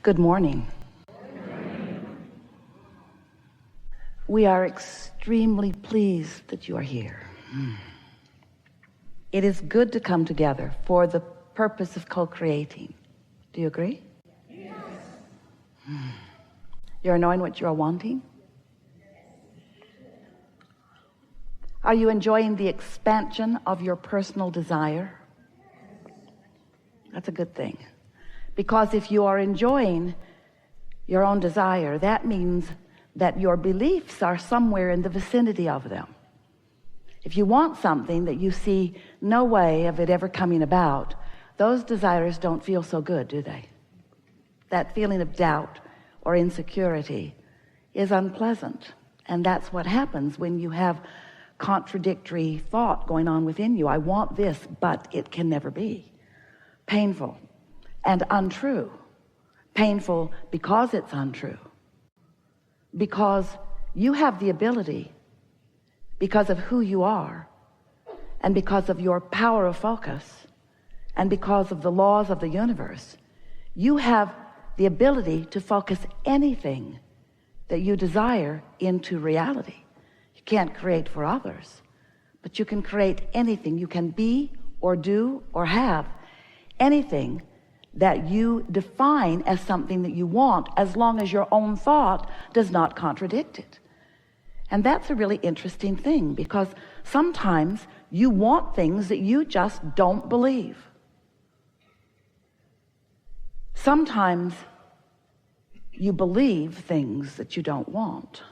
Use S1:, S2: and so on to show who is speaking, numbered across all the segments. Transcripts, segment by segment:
S1: Good morning. We are extremely pleased that you are here. It is good to come together for the purpose of co-creating. Do you agree? Yes. You're knowing what you're wanting? Are you enjoying the expansion of your personal desire? That's a good thing. Because if you are enjoying your own desire, that means that your beliefs are somewhere in the vicinity of them. If you want something that you see no way of it ever coming about, those desires don't feel so good, do they? That feeling of doubt or insecurity is unpleasant. And that's what happens when you have contradictory thought going on within you. I want this, but it can never be. Painful and untrue. Painful because it's untrue. Because you have the ability, because of who you are, and because of your power of focus, and because of the laws of the universe, you have the ability to focus anything that you desire into reality. You can't create for others, but you can create anything. You can be or do or have anything that you define as something that you want, as long as your own thought does not contradict it. And that's a really interesting thing, because sometimes you want things that you just don't believe. Sometimes you believe things that you don't want.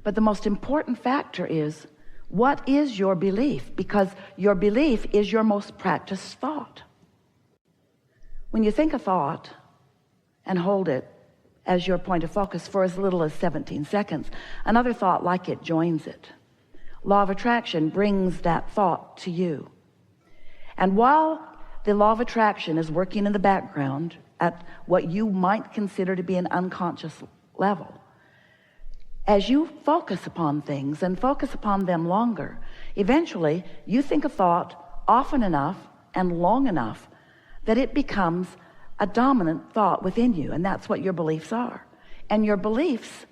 S1: But the most important factor is, what is your belief? Because your belief is your most practiced thought. When you think a thought and hold it as your point of focus for as little as 17 seconds, another thought like it joins it. Law of attraction brings that thought to you. And while the law of attraction is working in the background at what you might consider to be an unconscious level, as you focus upon things and focus upon them longer, eventually you think a thought often enough and long enough that it becomes a dominant thought within you, and that's what your beliefs are. And your beliefs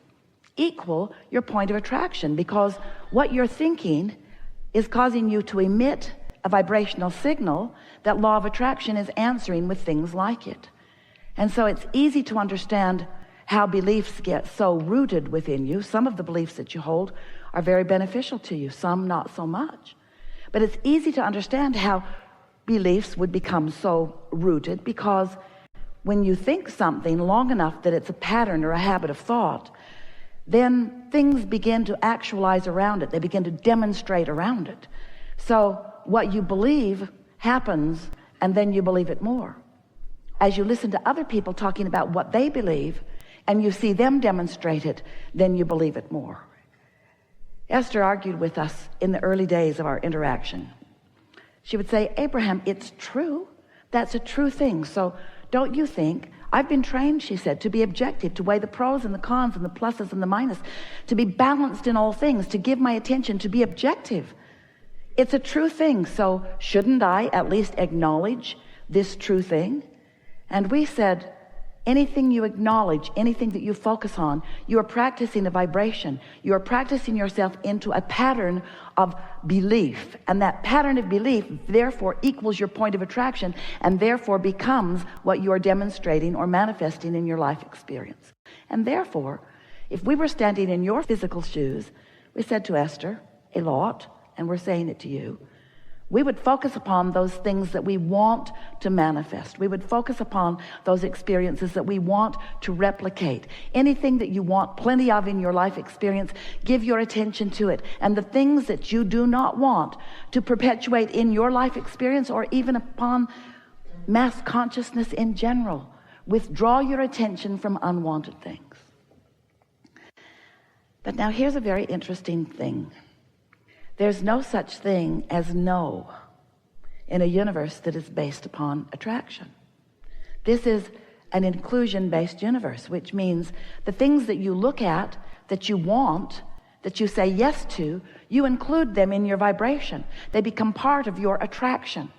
S1: equal your point of attraction, because what you're thinking is causing you to emit a vibrational signal that law of attraction is answering with things like it. And so it's easy to understand how beliefs get so rooted within you. Some of the beliefs that you hold are very beneficial to you, some not so much. But it's easy to understand how beliefs would become so rooted, because when you think something long enough that it's a pattern or a habit of thought, then things begin to actualize around it. They begin to demonstrate around it. So what you believe happens, and then you believe it more. As you listen to other people talking about what they believe, and you see them demonstrate it, then you believe it more. Esther argued with us in the early days of our interaction. She would say, Abraham, it's true. That's a true thing. So don't you think, I've been trained, she said, to be objective, to weigh the pros and the cons and the pluses and the minuses, to be balanced in all things, to give my attention, to be objective. It's a true thing. So shouldn't I at least acknowledge this true thing? And we said, anything you acknowledge, anything that you focus on, you are practicing a vibration. You are practicing yourself into a pattern of belief. And that pattern of belief, therefore, equals your point of attraction, and therefore becomes what you are demonstrating or manifesting in your life experience. And therefore, if we were standing in your physical shoes, we said to Esther a lot, and we're saying it to you, we would focus upon those things that we want to manifest. We would focus upon those experiences that we want to replicate. Anything that you want plenty of in your life experience, give your attention to it. And the things that you do not want to perpetuate in your life experience, or even upon mass consciousness in general, withdraw your attention from unwanted things. But now here's a very interesting thing. There's no such thing as no in a universe that is based upon attraction. This is an inclusion-based universe, which means the things that you look at, that you want, that you say yes to, you include them in your vibration. They become part of your attraction.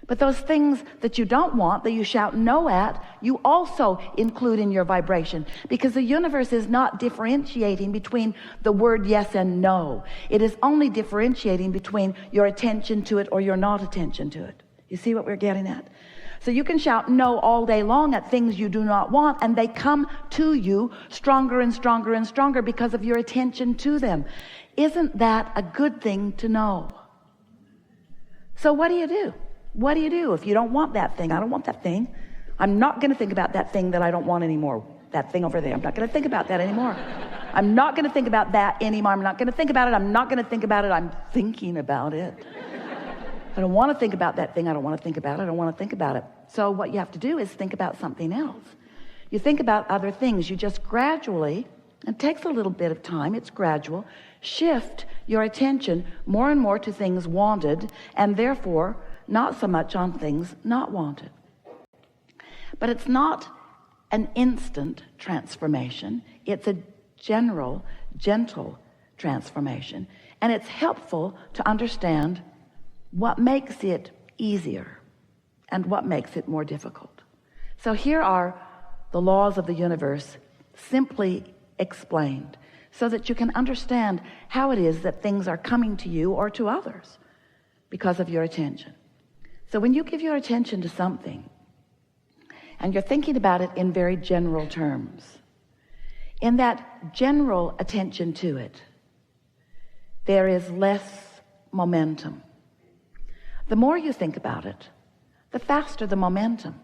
S1: But those things that you don't want, that you shout no at, you also include in your vibration, because the universe is not differentiating between the word yes and no. It is only differentiating between your attention to it or your not attention to it. You see what we're getting at? So you can shout no all day long at things you do not want, and they come to you stronger and stronger and stronger because of your attention to them. Isn't that a good thing to know? So what do you do? What do you do if you don't want that thing? I don't want that thing. I'm not going to think about that thing that I don't want anymore. That thing over there. I'm not going to think about that anymore. I'm not going to think about that anymore. I'm not going to think about it. I'm not going to think about it. I'm thinking about it. I don't want to think about that thing. I don't want to think about it. I don't want to think about it. So what you have to do is think about something else. You think about other things. You just gradually, and it takes a little bit of time, it's gradual, shift your attention more and more to things wanted, and therefore not so much on things not wanted. But it's not an instant transformation. It's a general, gentle transformation. And it's helpful to understand what makes it easier and what makes it more difficult. So here are the laws of the universe simply explained so that you can understand how it is that things are coming to you or to others because of your attention. So when you give your attention to something and you're thinking about it in very general terms, in that general attention to it, there is less momentum. The more you think about it, the faster the momentum.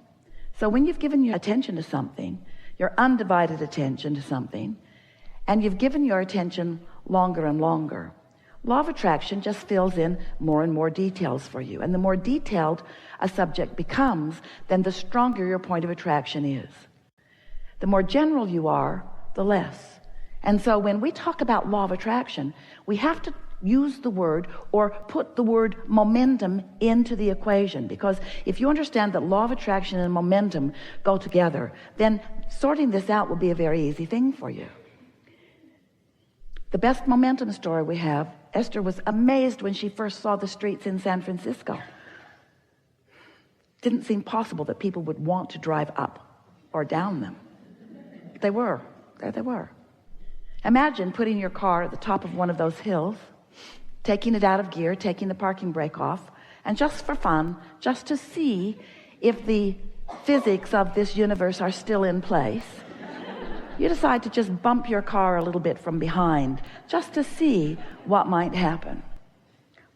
S1: So when you've given your attention to something, your undivided attention to something, and you've given your attention longer and longer, law of attraction just fills in more and more details for you. And the more detailed a subject becomes, then the stronger your point of attraction is. The more general you are, the less. And so when we talk about law of attraction, we have to use the word or put the word momentum into the equation, because if you understand that law of attraction and momentum go together, then sorting this out will be a very easy thing for you. The best momentum story we have, Esther was amazed when she first saw the streets in San Francisco. Didn't seem possible that people would want to drive up or down them. They were. There they were. Imagine putting your car at the top of one of those hills, taking it out of gear, taking the parking brake off, and just for fun, just to see if the physics of this universe are still in place, you decide to just bump your car a little bit from behind just to see what might happen.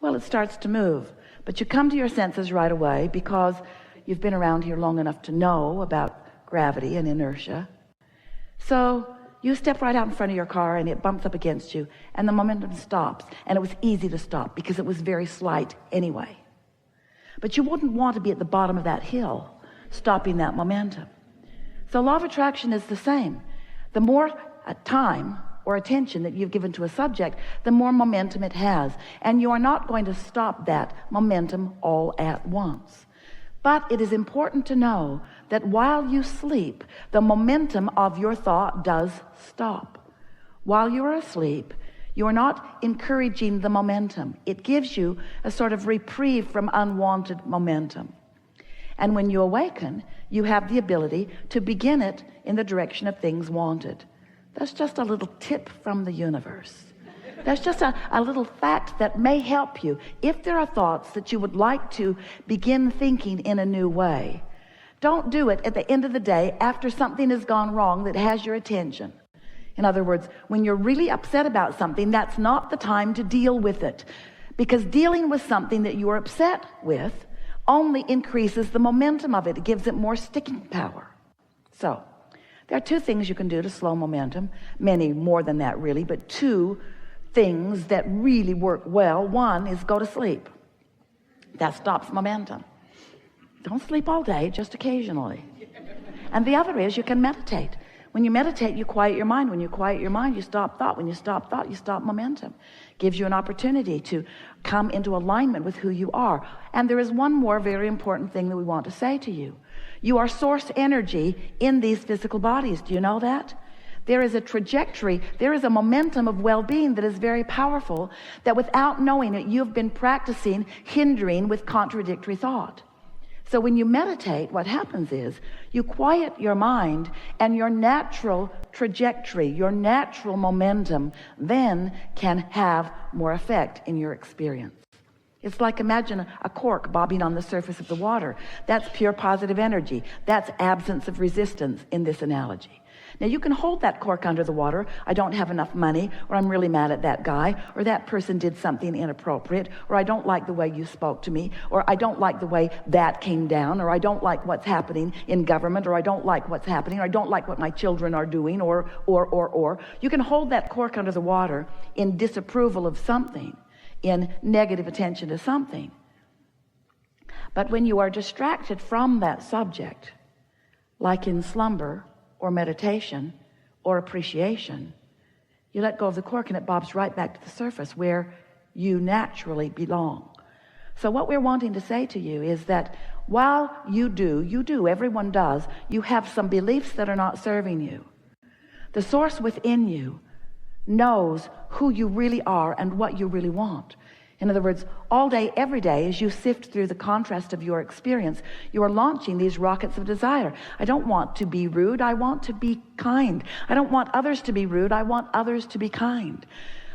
S1: Well, it starts to move, but you come to your senses right away because you've been around here long enough to know about gravity and inertia. So you step right out in front of your car and it bumps up against you and the momentum stops, and it was easy to stop because it was very slight anyway. But you wouldn't want to be at the bottom of that hill stopping that momentum. So law of attraction is the same. The more time or attention that you've given to a subject, the more momentum it has. And you are not going to stop that momentum all at once. But it is important to know that while you sleep, the momentum of your thought does stop. While you are asleep, you are not encouraging the momentum. It gives you a sort of reprieve from unwanted momentum. And when you awaken, you have the ability to begin it in the direction of things wanted. That's just a little tip from the universe. That's just a little fact that may help you if there are thoughts that you would like to begin thinking in a new way. Don't do it at the end of the day after something has gone wrong that has your attention. In other words, when you're really upset about something, that's not the time to deal with it, because dealing with something that you're upset with only increases the momentum of it. It gives it more sticking power. So there are two things you can do to slow momentum, many more than that really, but two things that really work well. One is go to sleep. That stops momentum. Don't sleep all day, just occasionally. And the other is you can meditate. When you meditate, you quiet your mind. When you quiet your mind, you stop thought. When you stop thought, you stop momentum. Gives you an opportunity to come into alignment with who you are. And there is one more very important thing that we want to say to you. You are source energy in these physical bodies. Do you know that? There is a trajectory, there is a momentum of well-being that is very powerful, that without knowing it, you've been practicing hindering with contradictory thought. So when you meditate, what happens is you quiet your mind, and your natural trajectory, your natural momentum then can have more effect in your experience. It's like, imagine a cork bobbing on the surface of the water. That's pure positive energy. That's absence of resistance in this analogy. Now you can hold that cork under the water. I don't have enough money, or I'm really mad at that guy, or that person did something inappropriate, or I don't like the way you spoke to me, or I don't like the way that came down, or I don't like what's happening in government, or I don't like what's happening, or I don't like what my children are doing, or. You can hold that cork under the water in disapproval of something, in negative attention to something. But when you are distracted from that subject, like in slumber or meditation or appreciation, you let go of the cork and it bobs right back to the surface where you naturally belong. So what we're wanting to say to you is that while you do, everyone does, you have some beliefs that are not serving you. The source within you knows who you really are and what you really want. In other words, all day, every day, as you sift through the contrast of your experience, you are launching these rockets of desire. I don't want to be rude. I want to be kind. I don't want others to be rude. I want others to be kind.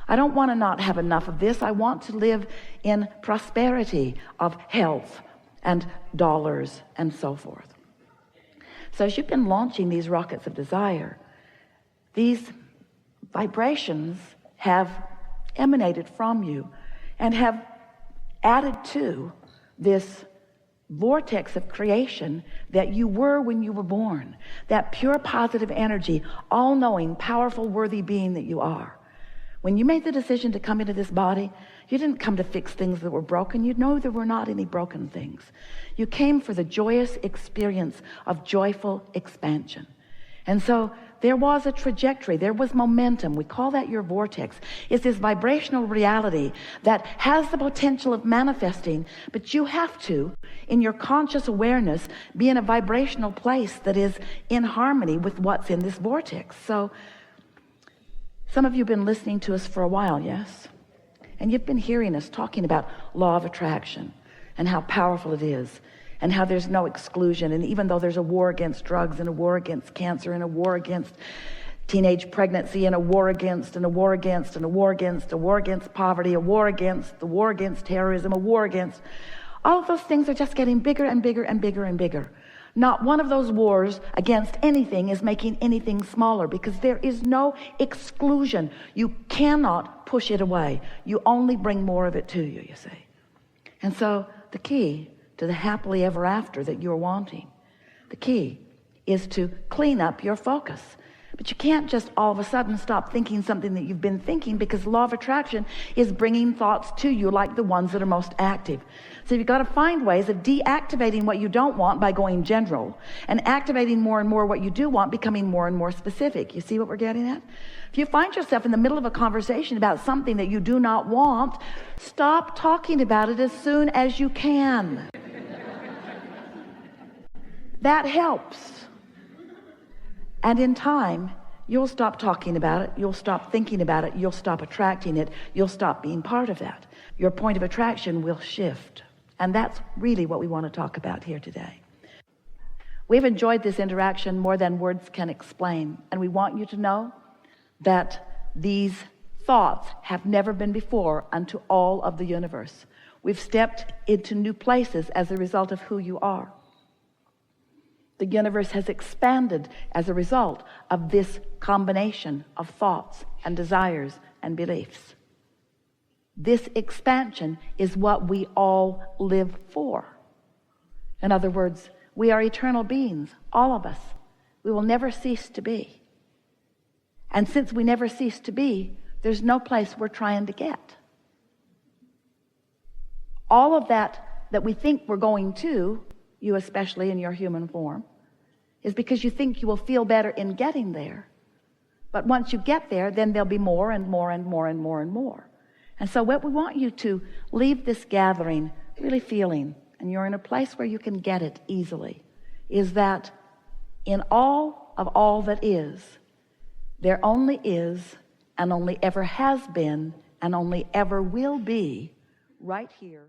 S1: I don't want to not have enough of this. I want to live in prosperity of health and dollars and so forth. So as you've been launching these rockets of desire, these vibrations have emanated from you and have added to this vortex of creation that you were when you were born, that pure positive energy, all-knowing, powerful, worthy being that you are. When you made the decision to come into this body, you didn't come to fix things that were broken. You know there were not any broken things. You came for the joyous experience of joyful expansion. And so there was a trajectory, there was momentum. We call that your vortex. It's this vibrational reality that has the potential of manifesting, but you have to, in your conscious awareness, be in a vibrational place that is in harmony with what's in this vortex. So some of you have been listening to us for a while, yes? And you've been hearing us talking about law of attraction and how powerful it is, and how there's no exclusion. And even though there's a war against drugs, and a war against cancer, and a war against teenage pregnancy, and a war against, and a war against, and a war against, a war against poverty, a war against, the war against terrorism, a war against, all of those things are just getting bigger and bigger and bigger and bigger. Not one of those wars against anything is making anything smaller, because there is no exclusion. You cannot push it away. You only bring more of it to you, you see. And so the key to the happily ever after that you're wanting, the key is to clean up your focus. But you can't just all of a sudden stop thinking something that you've been thinking, because the law of attraction is bringing thoughts to you like the ones that are most active. So you've got to find ways of deactivating what you don't want by going general, and activating more and more what you do want, becoming more and more specific. You see what we're getting at? If you find yourself in the middle of a conversation about something that you do not want, stop talking about it as soon as you can. That helps. And in time, you'll stop talking about it, you'll stop thinking about it, you'll stop attracting it, you'll stop being part of that. Your point of attraction will shift. And that's really what we want to talk about here today. We've enjoyed this interaction more than words can explain. And we want you to know that these thoughts have never been before unto all of the universe. We've stepped into new places as a result of who you are. The universe has expanded as a result of this combination of thoughts and desires and beliefs. This expansion is what we all live for. In other words, we are eternal beings, all of us. We will never cease to be. And since we never cease to be, there's no place we're trying to get. All of that we think we're going to, you especially in your human form, is because you think you will feel better in getting there. But once you get there, then there'll be more and more and more and more and more. And so what we want you to leave this gathering really feeling, and you're in a place where you can get it easily, is that in all of all that is, there only is and only ever has been and only ever will be right here.